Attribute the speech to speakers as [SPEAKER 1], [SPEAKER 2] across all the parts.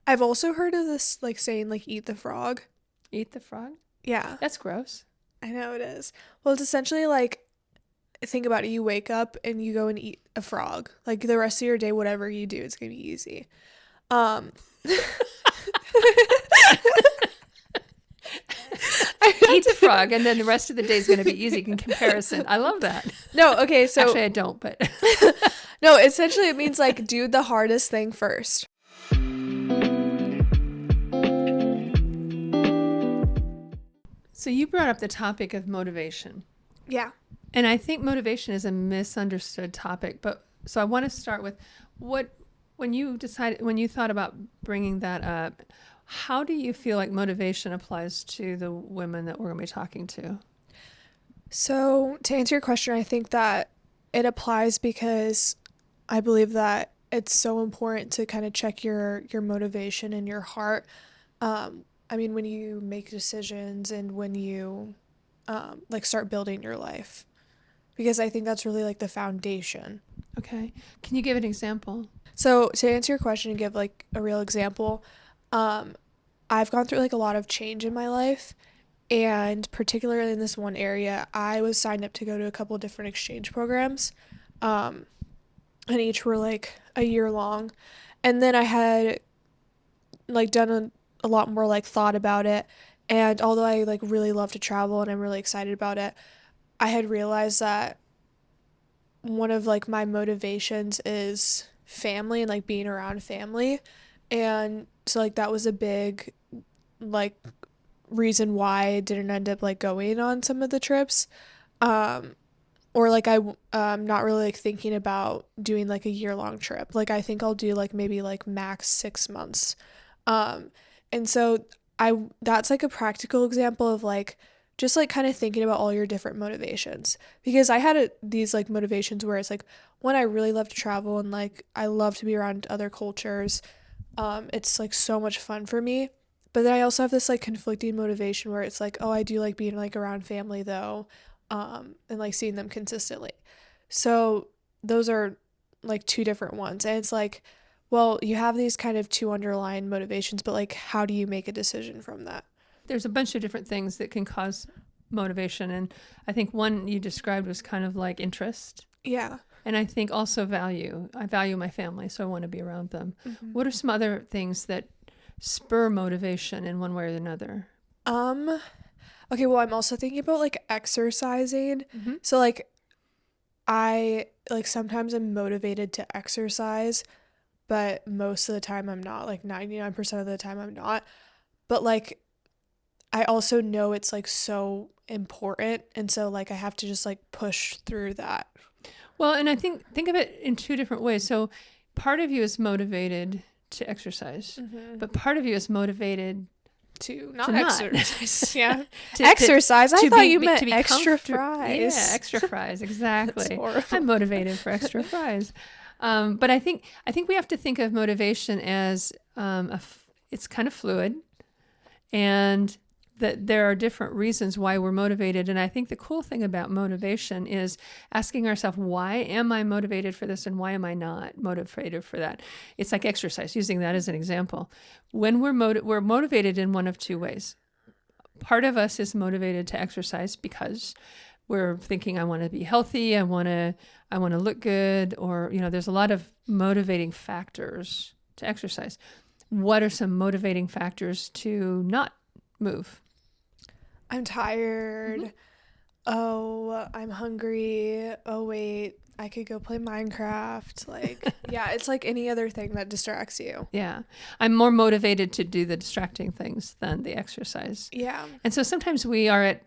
[SPEAKER 1] I've also heard of this like saying like eat the frog.
[SPEAKER 2] Eat the frog?
[SPEAKER 1] Yeah,
[SPEAKER 2] That's gross.
[SPEAKER 1] I know it is. Well, it's essentially like think about it, you wake up and you go and eat a frog. Like the rest of your day, whatever you do, it's gonna be easy. Um
[SPEAKER 2] Eat the frog, and then the rest of the day is going to be easy in comparison. I love that.
[SPEAKER 1] No, okay, so
[SPEAKER 2] Actually, I don't, but
[SPEAKER 1] no, essentially it means like do the hardest thing first.
[SPEAKER 2] so you brought up the topic of motivation.
[SPEAKER 1] Yeah.
[SPEAKER 2] And I think motivation is a misunderstood topic, but so I want to start with when you thought about bringing that up, how do you feel like motivation applies to the women that we're going to be talking to?
[SPEAKER 1] So, to answer your question, I think that it applies because I believe that it's so important to kind of check your motivation and your heart. I mean, when you make decisions and when you like start building your life, because I think that's really like the foundation.
[SPEAKER 2] Okay. Can you give an example?
[SPEAKER 1] So, to answer your question and give like a real example, I've gone through like a lot of change in my life. And particularly in this one area, I was signed up to go to a couple different exchange programs. Um, and each were like a year long. And then I had like done a lot more like thought about it. And although I like really love to travel and I'm really excited about it, I had realized that one of like my motivations is family and like being around family. And so like that was a big like reason why I didn't end up like going on some of the trips. Um or like not really like thinking about doing like a year-long trip. Like I think I'll do like maybe like max 6 months. Um and so I that's like a practical example of like just like kind of thinking about all your different motivations, because I had these like motivations where it's like one, I really love to travel and like I love to be around other cultures. It's like so much fun for me. But then I also have this like conflicting motivation where it's like, oh, I do like being like around family though, and like seeing them consistently. So those are like two different ones. And it's like, well, you have these kind of two underlying motivations, but like how do you make a decision from that?
[SPEAKER 2] There's a bunch of different things that can cause motivation. And I think one you described was kind of like interest.
[SPEAKER 1] Yeah.
[SPEAKER 2] And I think also value. I value my family, so I want to be around them.
[SPEAKER 1] Mm-hmm.
[SPEAKER 2] What are some other things that spur motivation in one way or another?
[SPEAKER 1] Um, okay, well, I'm also thinking about like exercising.
[SPEAKER 2] Mm-hmm.
[SPEAKER 1] So like I like sometimes I'm motivated to exercise, but most of the time I'm not. Like 99% of the time I'm not. But like I also know it's like so important, and so like I have to just like push through that.
[SPEAKER 2] Well, and I think of it in two different ways. So part of you is motivated to exercise, but part of you is motivated
[SPEAKER 1] To not
[SPEAKER 2] to not.
[SPEAKER 1] exercise. Yeah.
[SPEAKER 2] to
[SPEAKER 1] Exercise? I
[SPEAKER 2] to
[SPEAKER 1] thought
[SPEAKER 2] be-
[SPEAKER 1] you
[SPEAKER 2] be-
[SPEAKER 1] meant
[SPEAKER 2] to be
[SPEAKER 1] extra
[SPEAKER 2] comfort-
[SPEAKER 1] fries.
[SPEAKER 2] Yeah, extra fries,
[SPEAKER 1] That's
[SPEAKER 2] exactly.
[SPEAKER 1] horrible.
[SPEAKER 2] I'm motivated for extra fries. But I think we have to think of motivation as it's kind of fluid, and that there are different reasons why we're motivated. And I think the cool thing about motivation is asking ourselves, why am I motivated for this and why am I not motivated for that? It's like exercise, using that as an example. When we're motivated in one of two ways. Part of us is motivated to exercise because we're thinking, I want to be healthy, I want to look good, or there's a lot of motivating factors to exercise. What are some motivating factors to not move?
[SPEAKER 1] I'm tired.
[SPEAKER 2] Mm-hmm.
[SPEAKER 1] Oh, I'm hungry. Oh, wait, I could go play Minecraft. Like, yeah, it's like any other thing that distracts you.
[SPEAKER 2] Yeah. I'm more motivated to do the distracting things than the exercise.
[SPEAKER 1] Yeah.
[SPEAKER 2] And so sometimes we argue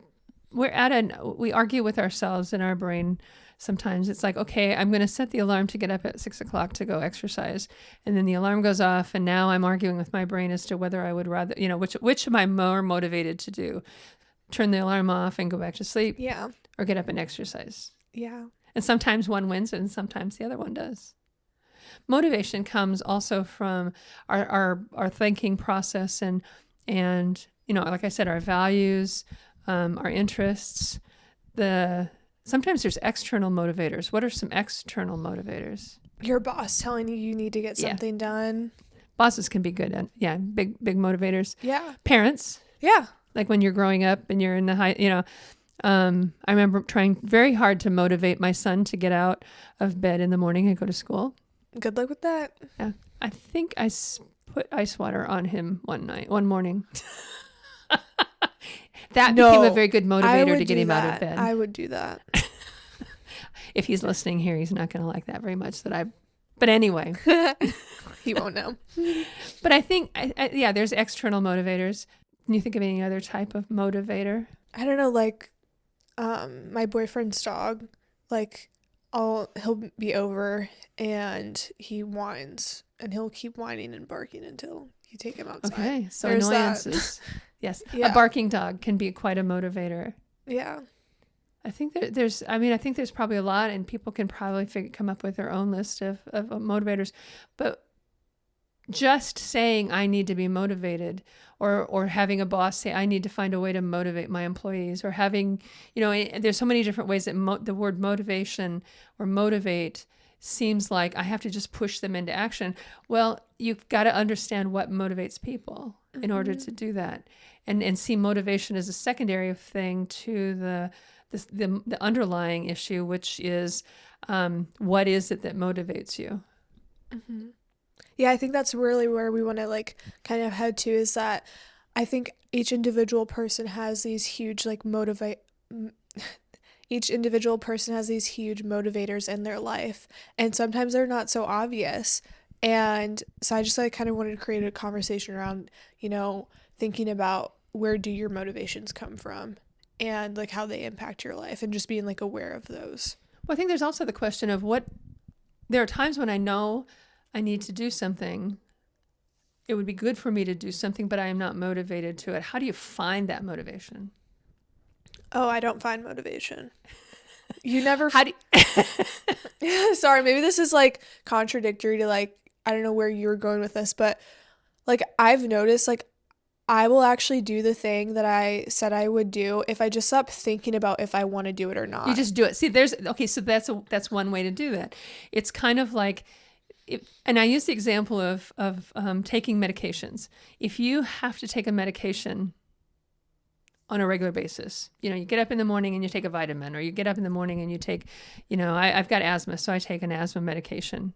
[SPEAKER 2] with ourselves in our brain. Sometimes it's like, okay, I'm going to set the alarm to get up at 6 o'clock to go exercise. And then the alarm goes off. And now I'm arguing with my brain as to whether I would rather, which am I more motivated to do? Turn the alarm off and go back to sleep,
[SPEAKER 1] Yeah.
[SPEAKER 2] or get up and exercise.
[SPEAKER 1] Yeah.
[SPEAKER 2] And sometimes one wins and sometimes the other one does. Motivation comes also from our thinking process and like I said, our values, our interests. Sometimes there's external motivators. What are some external motivators?
[SPEAKER 1] Your boss telling you need to get
[SPEAKER 2] Yeah.
[SPEAKER 1] something done.
[SPEAKER 2] Bosses can be good at, big motivators.
[SPEAKER 1] Yeah.
[SPEAKER 2] Parents,
[SPEAKER 1] Yeah.
[SPEAKER 2] like when you're growing up and you're in the high, I remember trying very hard to motivate my son to get out of bed in the morning and go to school.
[SPEAKER 1] Good luck with that.
[SPEAKER 2] Yeah. I think put ice water on him one morning. That became a very good motivator to get him out of bed.
[SPEAKER 1] I would do that.
[SPEAKER 2] If he's listening here, he's not going to like that very much but anyway.
[SPEAKER 1] He won't know.
[SPEAKER 2] But I think, there's external motivators. Can you think of any other type of motivator?
[SPEAKER 1] I don't know, like, my boyfriend's dog, like, he'll be over and he whines and he'll keep whining and barking until you take him outside.
[SPEAKER 2] Okay, so
[SPEAKER 1] There's
[SPEAKER 2] annoyances. Yes,
[SPEAKER 1] Yeah.
[SPEAKER 2] A barking dog can be quite a motivator.
[SPEAKER 1] Yeah.
[SPEAKER 2] I think I think there's probably a lot, and people can probably come up with their own list of motivators. But just saying I need to be motivated, or having a boss say I need to find a way to motivate my employees, or having, there's so many different ways that the word motivation or motivate seems like I have to just push them into action. Well, you've got to understand what motivates people in order to do that, and see motivation as a secondary thing to the underlying issue, which is what is it that motivates you?
[SPEAKER 1] Mm-hmm. Yeah, I think that's really where we want to like kind of head to, is that I think each individual person has these huge like each individual person has these huge motivators in their life, and sometimes they're not so obvious. And so I just like kind of wanted to create a conversation around, thinking about where do your motivations come from and like how they impact your life, and just being like aware of those.
[SPEAKER 2] Well, I think there's also the question of there are times when I know I need to do something. It would be good for me to do something, but I am not motivated to it. How do you find that motivation?
[SPEAKER 1] Oh, I don't find motivation. You never.
[SPEAKER 2] How do
[SPEAKER 1] you... Sorry, maybe this is like contradictory to like, I don't know where you were going with this, but like I've noticed like I will actually do the thing that I said I would do if I just stop thinking about if I want to do it or not.
[SPEAKER 2] You just do it. See, so that's one way to do that. It's kind of like, and I use the example of taking medications. If you have to take a medication on a regular basis, you get up in the morning and you take a vitamin, or you get up in the morning and you take, I've got asthma, so I take an asthma medication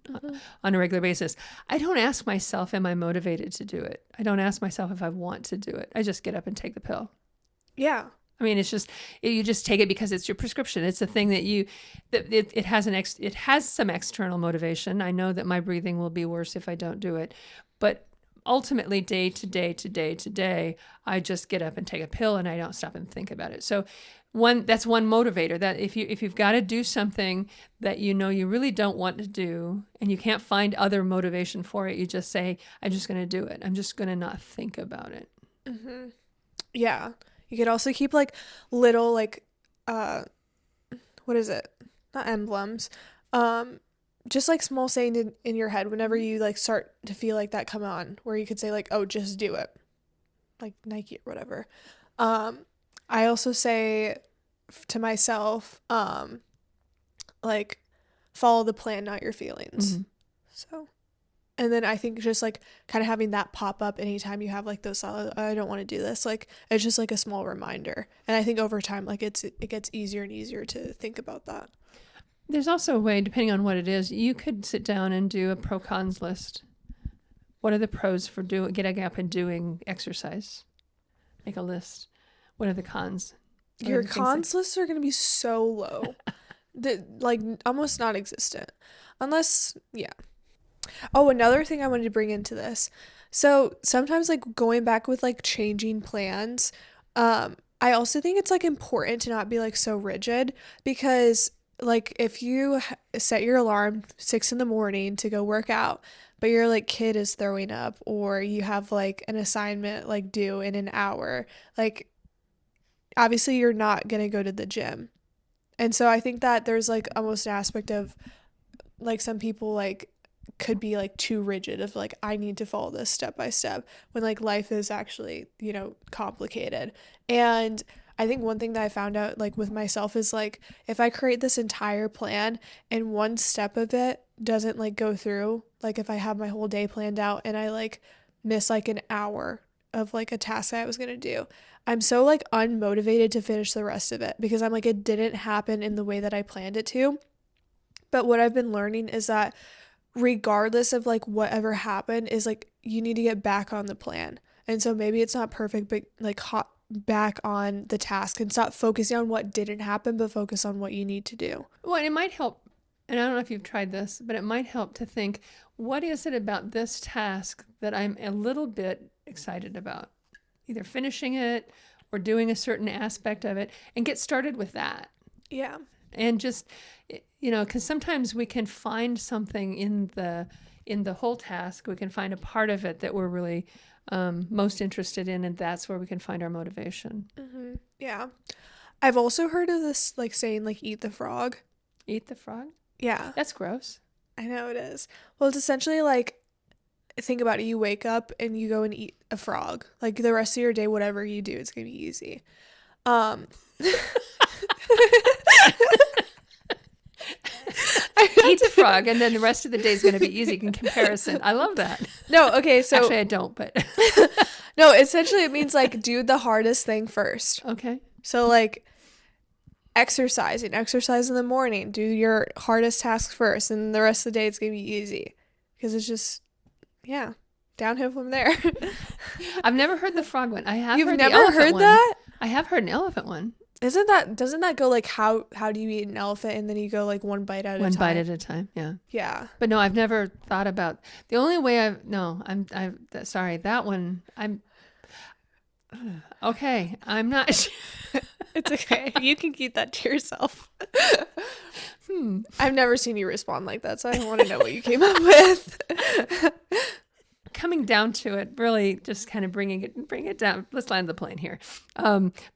[SPEAKER 2] on a regular basis. I don't ask myself, am I motivated to do it? I don't ask myself if I want to do it. I just get up and take the pill.
[SPEAKER 1] Yeah.
[SPEAKER 2] I mean, it's just, you just take it because it's your prescription. It's a thing that it has some external motivation. I know that my breathing will be worse if I don't do it, but ultimately day to day, I just get up and take a pill, and I don't stop and think about it. So that's one motivator, that if you've got to do something that you really don't want to do and you can't find other motivation for it, you just say, I'm just going to do it. I'm just going to not think about it.
[SPEAKER 1] Mm-hmm. Yeah. You could also keep like little like what is it? Not emblems. Just like small saying in your head whenever you like start to feel like that come on, where you could say like, oh, just do it. Like Nike or whatever. I also say to myself, like follow the plan, not your feelings.
[SPEAKER 2] Mm-hmm.
[SPEAKER 1] So, and then I think just like kind of having that pop up anytime you have like those thoughts, I don't want to do this. Like it's just like a small reminder. And I think over time, like it gets easier and easier to think about that.
[SPEAKER 2] There's also a way, depending on what it is, you could sit down and do a pro-cons list. What are the pros for getting up and doing exercise? Make a list. What are the cons?
[SPEAKER 1] Your cons lists are going to be so low. Like almost non-existent. Unless, yeah. Oh, another thing I wanted to bring into this. So sometimes like going back with like changing plans, I also think it's like important to not be like so rigid, because like if you set your alarm 6 a.m. to go work out, but your like kid is throwing up, or you have like an assignment like due in an hour, like obviously you're not going to go to the gym. And so I think that there's like almost an aspect of like some people like could be like too rigid of like, I need to follow this step by step, when like life is actually, complicated. And I think one thing that I found out like with myself is like if I create this entire plan and one step of it doesn't like go through, like if I have my whole day planned out and I like miss like an hour of like a task that I was going to do, I'm so like unmotivated to finish the rest of it because I'm like it didn't happen in the way that I planned it to. But what I've been learning is that regardless of like whatever happened is like you need to get back on the plan. And so maybe it's not perfect, but like hop back on the task and stop focusing on what didn't happen, but focus on what you need to do.
[SPEAKER 2] Well, and it might help, and I don't know if you've tried this, but it might help to think, what is it about this task that I'm a little bit excited about? Either finishing it or doing a certain aspect of it, and get started with that.
[SPEAKER 1] Yeah.
[SPEAKER 2] And just, because sometimes we can find something in the whole task, we can find a part of it that we're really most interested in, and that's where we can find our motivation.
[SPEAKER 1] Mm-hmm. Yeah. I've also heard of this like saying like eat the frog.
[SPEAKER 2] Eat the frog?
[SPEAKER 1] Yeah.
[SPEAKER 2] That's gross.
[SPEAKER 1] I know it is. Well, it's essentially like think about it, you wake up and you go and eat a frog. Like the rest of your day, whatever you do, it's gonna be easy.
[SPEAKER 2] Eat the frog, and then the rest of the day is going to be easy in comparison. I love that.
[SPEAKER 1] No, okay, so
[SPEAKER 2] actually I don't, but
[SPEAKER 1] no, essentially it means like do the hardest thing first.
[SPEAKER 2] Okay.
[SPEAKER 1] So like exercise in the morning, do your hardest task first, and the rest of the day it's gonna be easy because it's just downhill from there.
[SPEAKER 2] I've never heard the frog one. I have.
[SPEAKER 1] You've
[SPEAKER 2] heard
[SPEAKER 1] never
[SPEAKER 2] the elephant
[SPEAKER 1] heard
[SPEAKER 2] one.
[SPEAKER 1] that?
[SPEAKER 2] I have heard an elephant one.
[SPEAKER 1] Doesn't that go like how do you eat an elephant and then you go like one bite at a time?
[SPEAKER 2] One bite at a time, yeah.
[SPEAKER 1] Yeah.
[SPEAKER 2] But no, I've never thought about the only way sorry, that one I'm okay. I'm not sure.
[SPEAKER 1] It's okay. You can keep that to yourself. I've never seen you respond like that, so I don't want to know what you came up with.
[SPEAKER 2] Coming down to it, really just kind of bring it down. Let's land the plane here.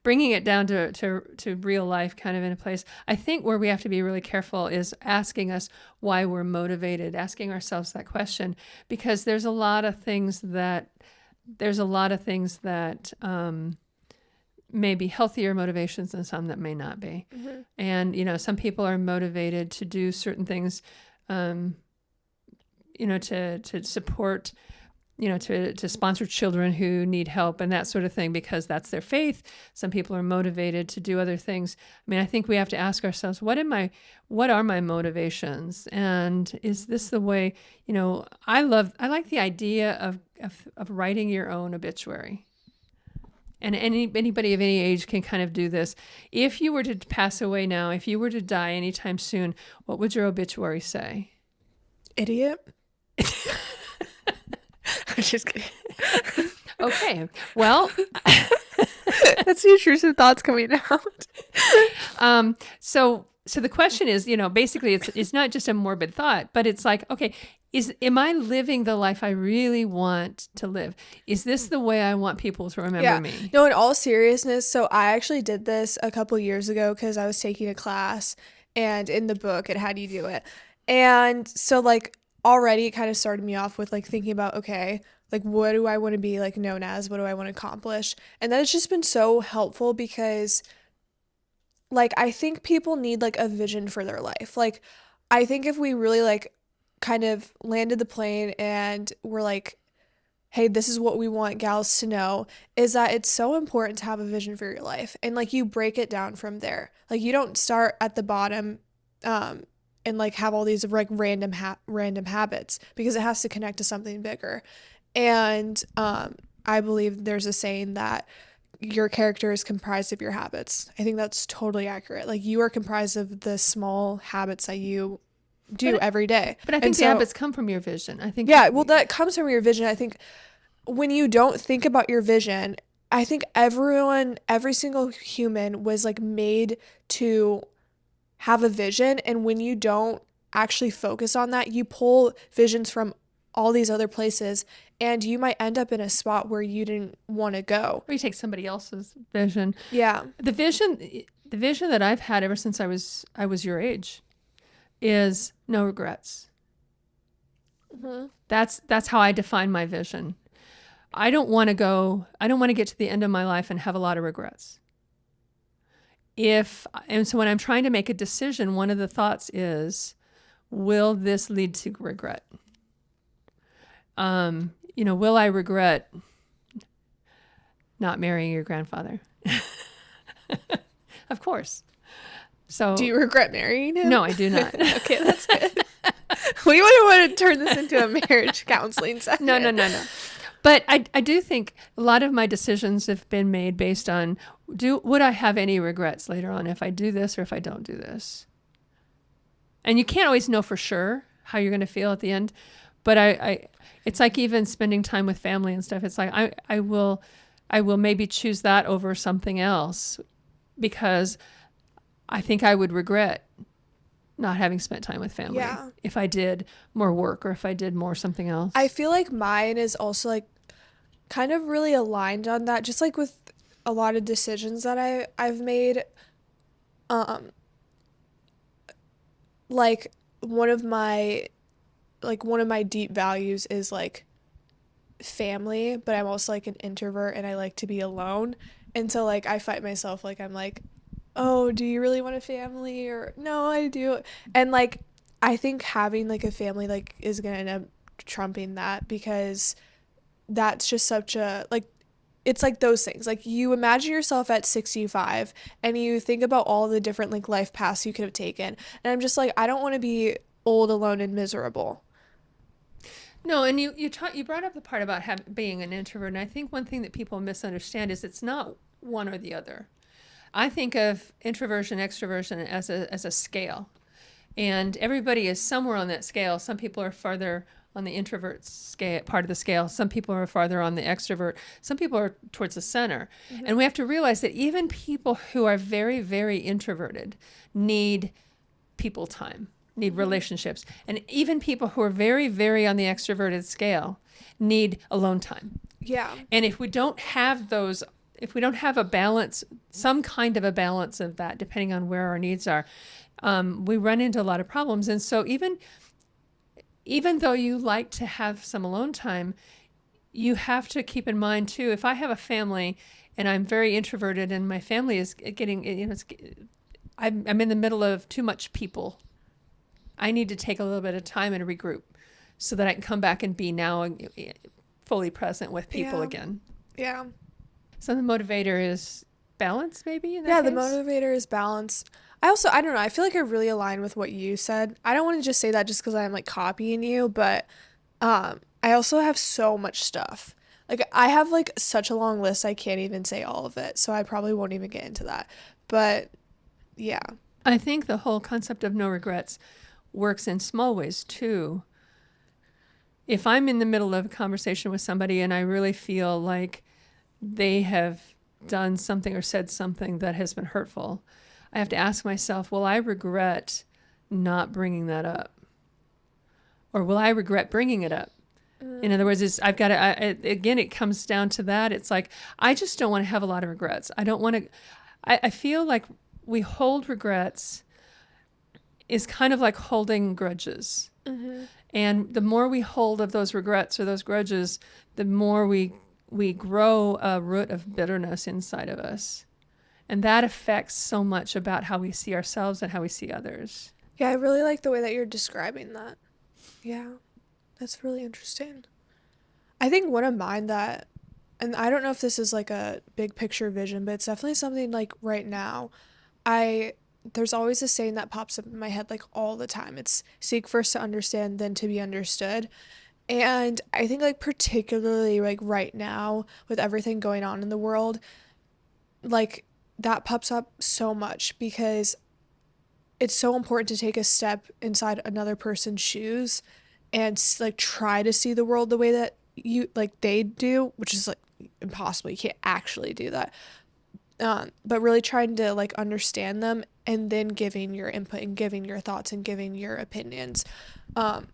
[SPEAKER 2] Bringing it down to real life, kind of in a place. I think where we have to be really careful is asking us why we're motivated, asking ourselves that question, because there's a lot of things that may be healthier motivations and some that may not be. Mm-hmm. And some people are motivated to do certain things, to support. To sponsor children who need help and that sort of thing because that's their faith. Some people are motivated to do other things. I mean, I think we have to ask ourselves, what are my motivations? And is this the way, I like the idea of writing your own obituary. And anybody of any age can kind of do this. If you were to pass away now, if you were to die anytime soon, what would your obituary say?
[SPEAKER 1] Idiot. I'm just kidding.
[SPEAKER 2] Okay. Well,
[SPEAKER 1] that's the intrusive thoughts coming out.
[SPEAKER 2] So the question is, basically it's not just a morbid thought, but it's like, okay, am I living the life I really want to live? Is this the way I want people to remember me?
[SPEAKER 1] No, in all seriousness, so I actually did this a couple years ago because I was taking a class and in the book it had you do it. And so like already it kind of started me off with like thinking about, okay, like what do I want to be like known as? What do I want to accomplish? And that has just been so helpful because like I think people need like a vision for their life. Like I think if we really like kind of landed the plane and we're like, hey, this is what we want gals to know, is that it's so important to have a vision for your life. And like you break it down from there. Like you don't start at the bottom and like have all these like random habits because it has to connect to something bigger. And I believe there's a saying that your character is comprised of your habits. I think that's totally accurate. Like you are comprised of the small habits that you do every day.
[SPEAKER 2] But I think the habits come from your vision. I think
[SPEAKER 1] that comes from your vision. I think when you don't think about your vision, I think every single human was like made to have a vision, and when you don't actually focus on that, you pull visions from all these other places and you might end up in a spot where you didn't want to go.
[SPEAKER 2] Or you take somebody else's vision.
[SPEAKER 1] Yeah.
[SPEAKER 2] The vision that I've had ever since I was your age is no regrets. Mm-hmm. That's how I define my vision. I don't want to get to the end of my life and have a lot of regrets. And so when I'm trying to make a decision, one of the thoughts is, will this lead to regret? Will I regret not marrying your grandfather? Of course.
[SPEAKER 1] Do
[SPEAKER 2] So
[SPEAKER 1] you regret marrying him?
[SPEAKER 2] no, I do not.
[SPEAKER 1] Okay, that's good. We wouldn't want to turn this into a marriage counseling
[SPEAKER 2] No, no,
[SPEAKER 1] session.
[SPEAKER 2] no, no. But I do think a lot of my decisions have been made based on would I have any regrets later on if I do this or if I don't do this? And you can't always know for sure how you're going to feel at the end. But it's like even spending time with family and stuff. It's like I will maybe choose that over something else because I think I would regret not having spent time with family
[SPEAKER 1] Yeah.
[SPEAKER 2] if I did more work or if I did more something else.
[SPEAKER 1] I feel like mine is also like kind of really aligned on that, just like with a lot of decisions that I've made. Um, like one of my one of my deep values is like family, but I'm also like an introvert and I like to be alone. And so like I fight myself like I'm like, "Oh, do you really want a family?" or "No, I do." And like I think having like a family like is going to end up trumping that because that's just such a like it's like those things. Like you imagine yourself at 65 and you think about all the different like life paths you could have taken. And I'm just like I don't want to be old, alone and miserable.
[SPEAKER 2] No, and you brought up the part about being an introvert, and I think one thing that people misunderstand is it's not one or the other. I think of introversion, extroversion as a scale, and everybody is somewhere on that scale. Some people are farther on the introvert scale, part of the scale. Some people are farther on the extrovert. Some people are towards the center, and we have to realize that even people who are very, very introverted need people time, need relationships. And even people who are very, very on the extroverted scale need alone time.
[SPEAKER 1] Yeah.
[SPEAKER 2] And if we don't have those, if we don't have a balance, some kind of a balance of that, depending on where our needs are, we run into a lot of problems. And so even though you like to have some alone time, you have to keep in mind too, if I have a family and I'm very introverted and my family is getting, I'm in the middle of too much people, I need to take a little bit of time and regroup so that I can come back and be now fully present with people
[SPEAKER 1] Yeah.
[SPEAKER 2] again.
[SPEAKER 1] Yeah.
[SPEAKER 2] So the motivator is balance, maybe in that
[SPEAKER 1] Yeah, the
[SPEAKER 2] case?
[SPEAKER 1] motivator is balance. I don't know, I feel like I really align with what you said. I don't want to just say that just because I'm like copying you, but I also have so much stuff. Like I have like such a long list, I can't even say all of it, so I probably won't even get into that. But yeah.
[SPEAKER 2] I think the whole concept of no regrets works in small ways too. If I'm in the middle of a conversation with somebody and I really feel like they have done something or said something that has been hurtful, I have to ask myself, will I regret not bringing that up? Or will I regret bringing it up? In other words, I've got to, again, it comes down to that. It's like, I just don't want to have a lot of regrets. I don't want to, I feel like we hold regrets is kind of like holding grudges.
[SPEAKER 1] Mm-hmm.
[SPEAKER 2] And the more we hold of those regrets or those grudges, the more we grow a root of bitterness inside of us. And that affects so much about how we see ourselves and how we see others.
[SPEAKER 1] Yeah, I really like the way that you're describing that. Yeah, that's really interesting. I think one of mine that, and I don't know if this is like a big picture vision, but it's definitely something like right now. I there's always a saying that pops up in my head like all the time. It's seek first to understand, then to be understood. And I think like particularly like right now with everything going on in the world, like that pops up so much because it's so important to take a step inside another person's shoes and like try to see the world the way that you like they do, which is like impossible. You can't actually do that. But really trying to like understand them and then giving your input and giving your thoughts and giving your opinions. Um,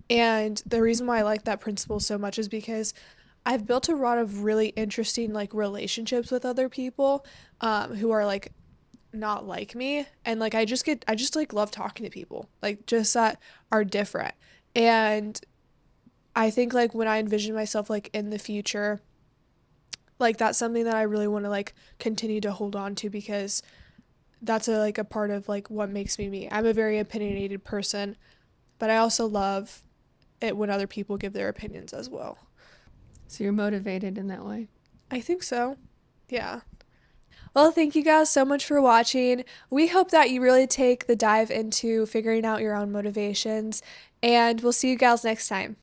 [SPEAKER 1] and the reason why I like that principle so much is because I've built a lot of really interesting like relationships with other people who are like not like me, and like I just like love talking to people like just that are different. And I think like when I envision myself like in the future, like that's something that I really want to like continue to hold on to because that's a part of like what makes me me. I'm a very opinionated person, but I also love it when other people give their opinions as well.
[SPEAKER 2] So you're motivated in that way.
[SPEAKER 1] I think so. Yeah. Well, thank you guys so much for watching. We hope that you really take the dive into figuring out your own motivations, and we'll see you guys next time.